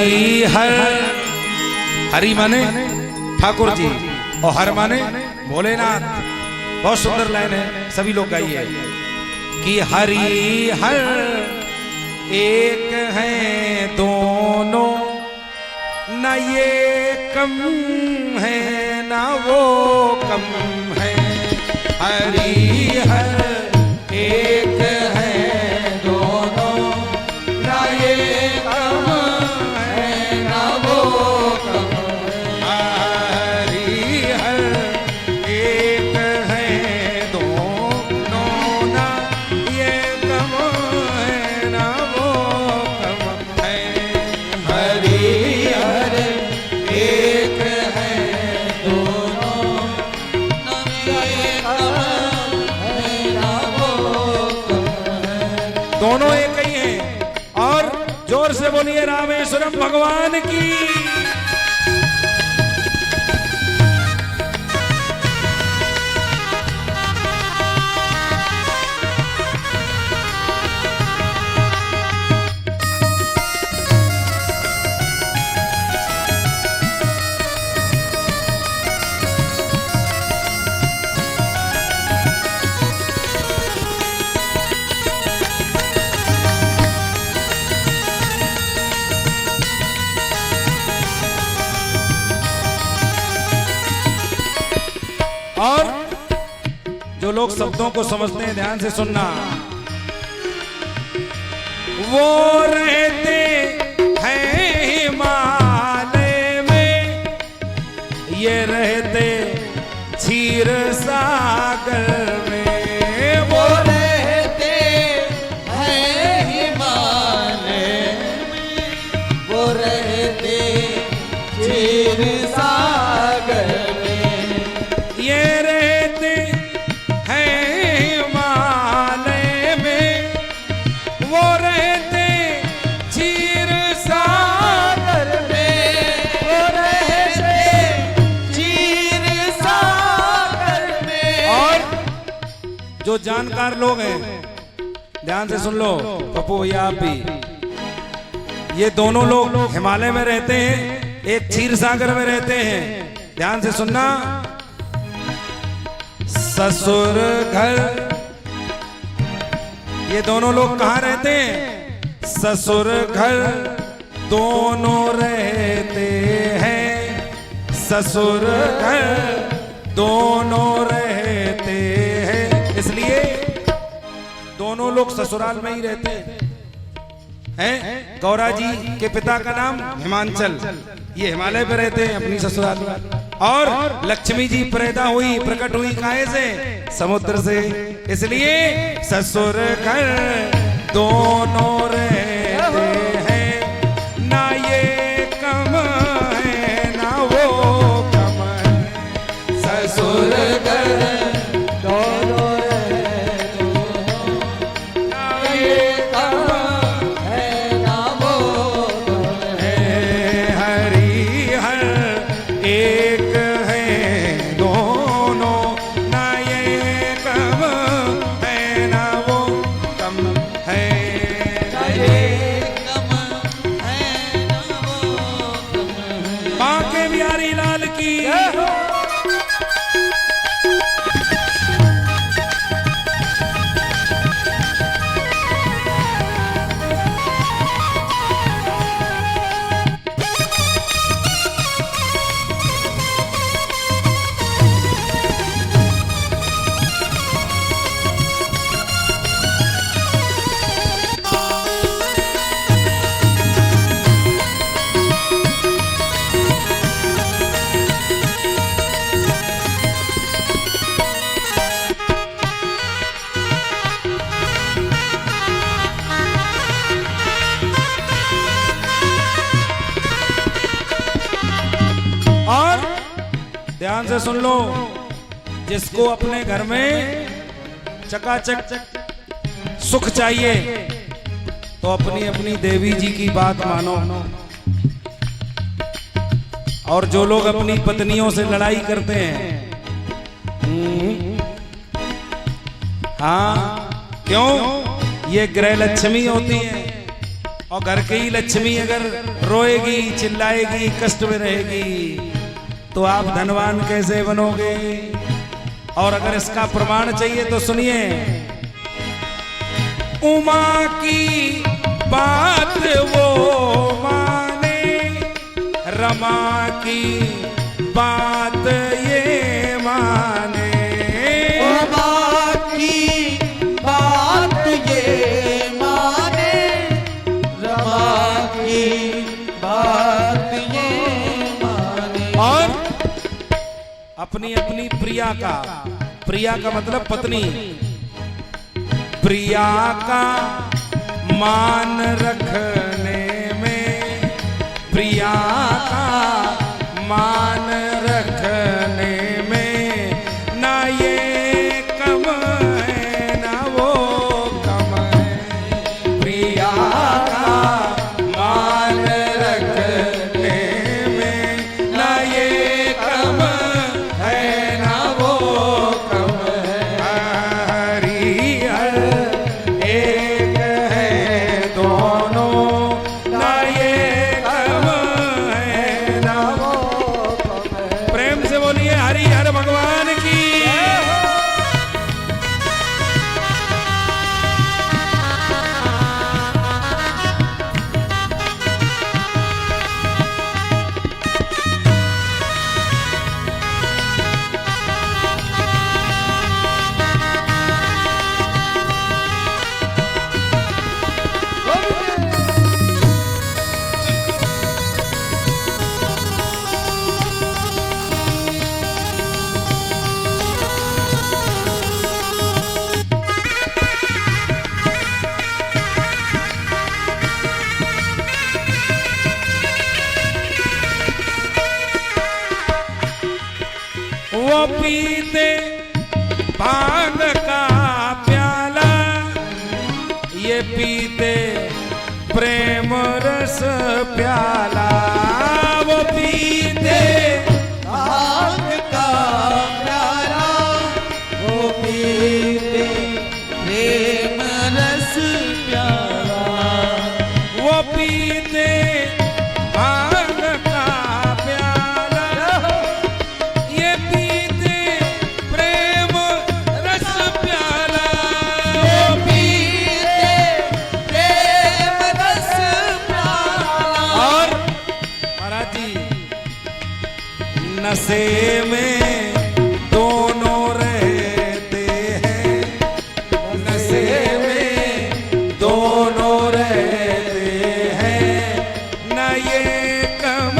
हरि हर, हरि माने ठाकुर जी और हर माने भोलेनाथ। बहुत सुंदर लाइन है, सभी लोग गाइए कि हरि हर एक हैं दोनों, न ये कम है न वो कम है। हरि हर एक है दोनों, न ये कम है न वो कम है। हरि हर एक है दोनों, न ये कम है न वो कम है। हरि हर एक है दोनों, न ये कम है न वो कम है। दोनों एक ही हैं। और जोर से बोलिए रामेश्वरम भगवान की। और जो लोग शब्दों को समझते हैं ध्यान से सुनना। वो रहते हैं हिमालय में, ये रहते क्षीर सागर में। वो रहते हैं हिमालय में, वो रहते क्षीर सागर में। ये रहते हैं हिमालय में, वो रहते क्षीर सागर में। वो रहते क्षीर सागर में। और जो जानकार लोग हैं ध्यान से सुन लो, पप्पू भैया आप भी, ये दोनों लोग हिमालय में रहते हैं, एक क्षीर सागर में रहते हैं। ध्यान से सुनना। ससुर घर, ये दोनों लोग कहाँ रहते हैं? ससुर घर दोनों रहते हैं, ससुर घर दोनों रहते हैं। इसलिए दोनों लोग ससुराल में ही रहते हैं। गौरा जी के पिता का नाम हिमांचल, ये हिमालय पे रहते हैं अपनी ससुराल में। और लक्ष्मी जी पैदा हुई, प्रकट हुई काहे से? समुद्र से। इसलिए ससुर घर दोनों रहते हैं, ना ये कम है ना वो कम है। ससुर घर दोनों रहते हैं, ना ये कम है ना वो कम है। हरि हर एक ध्यान से सुन लो, जिसको अपने घर में चकाचक सुख चाहिए तो अपनी अपनी देवी जी की बात मानो। और जो लोग अपनी पत्नियों से लड़ाई करते हैं, हाँ क्यों? ये गृह लक्ष्मी होती है और घर की ही लक्ष्मी अगर रोएगी, चिल्लाएगी, कष्ट में रहेगी तो आप धनवान कैसे बनोगे? और अगर इसका प्रमाण चाहिए तो सुनिए, उमा की बात वो माने, रमा की बात ये माने। उमा की बात ये माने, रमा की बात ये माने। और अपनी अपनी प्रिया का मतलब पत्नी, प्रिया का मान रखने में, प्रिया का मान रखने में, ना ये कम है ना वो कम है। प्रिया का मान रखने में, ना ये कम है ना वो कम है। हरि हर एक है दोनों, ना ये कम है ना वो कम है। प्रेम से बोलिए हरि हर भगवान की। वो पीते भांग का प्याला, ये पीते प्रेम रस प्याला। वो पीते भांग का प्याला, वो पीते प्रेम रस प्याला। वो पीते भांग का प्याला, ये पीते प्रेम रस प्याला। वो पीते प्रेम रस प्याला। और महाराज जी नशे में दोनों रहते हैं, नशे में दोनों रहते हैं, ना ये कम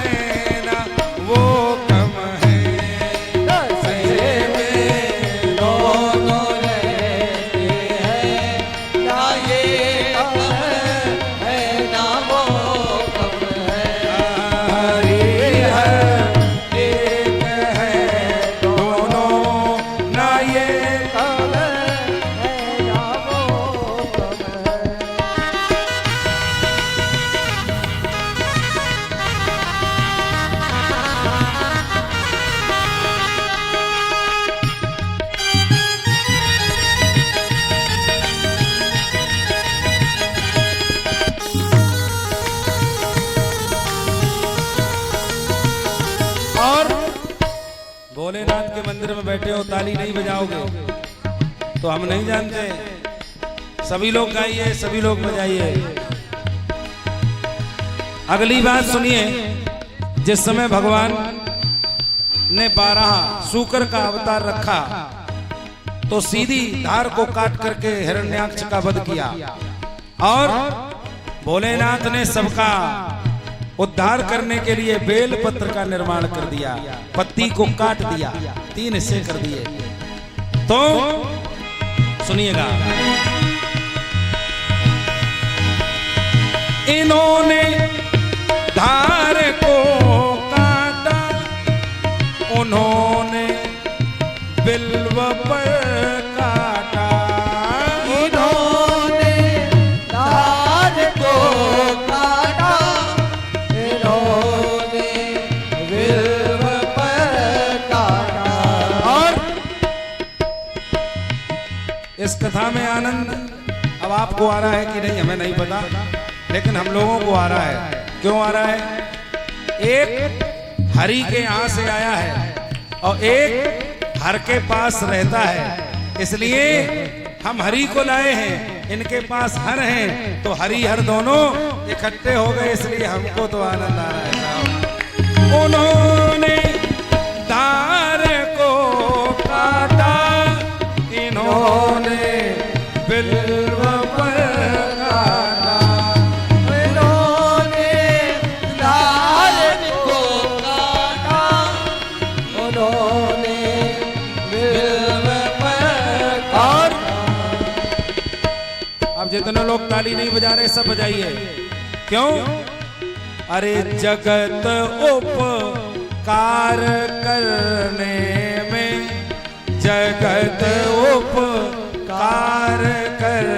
है ना वो कम है। नशे में दोनों रहते हैं, ना ये कम है ना वो कम है। हरि हर एक है दोनों, ना ये कम है ना वो कम है। और भोलेनाथ के मंदिर में बैठे हो, ताली नहीं बजाओगे तो हम नहीं जानते। सभी लोग गाइए, सभी लोग बजाइए। अगली बात सुनिए, जिस समय भगवान ने 12 सूकर का अवतार रखा तो सीधी धार को काट करके हिरण्याक्ष का वध किया और भोलेनाथ ने सबका उद्धार करने के लिए बेल पत्र का निर्माण कर दिया, पत्ती को काट दिया, 3 हिस्से कर दिए। तो सुनिएगा, इन्होंने धार को काटा, उन्होंने बिल्व पर काटा। इन्होंने धार को काटा, इन्होंने बिल्व पर काटा। और इस कथा में आनंद अब आपको आ रहा है कि नहीं हमें नहीं पता, लेकिन हम लोगों को आ रहा है। क्यों आ रहा है? एक हरि के यहाँ से आया है और एक हर के पास रहता है, इसलिए हम हरि को लाए हैं, इनके पास हर हैं, तो हरि हर दोनों इकट्ठे हो गए, इसलिए हमको तो आनंद आ रहा है साहब। उन्होंने तार को काटा, इन्होंने बिल्व पर काटा। उन्होंने तार को काटा, उन्होंने बिल्व पर काटा। अब जितने लोग ताली नहीं बजा रहे सब बजाइए। क्यों? अरे जगत उपकार करने में, जगत उपकार कर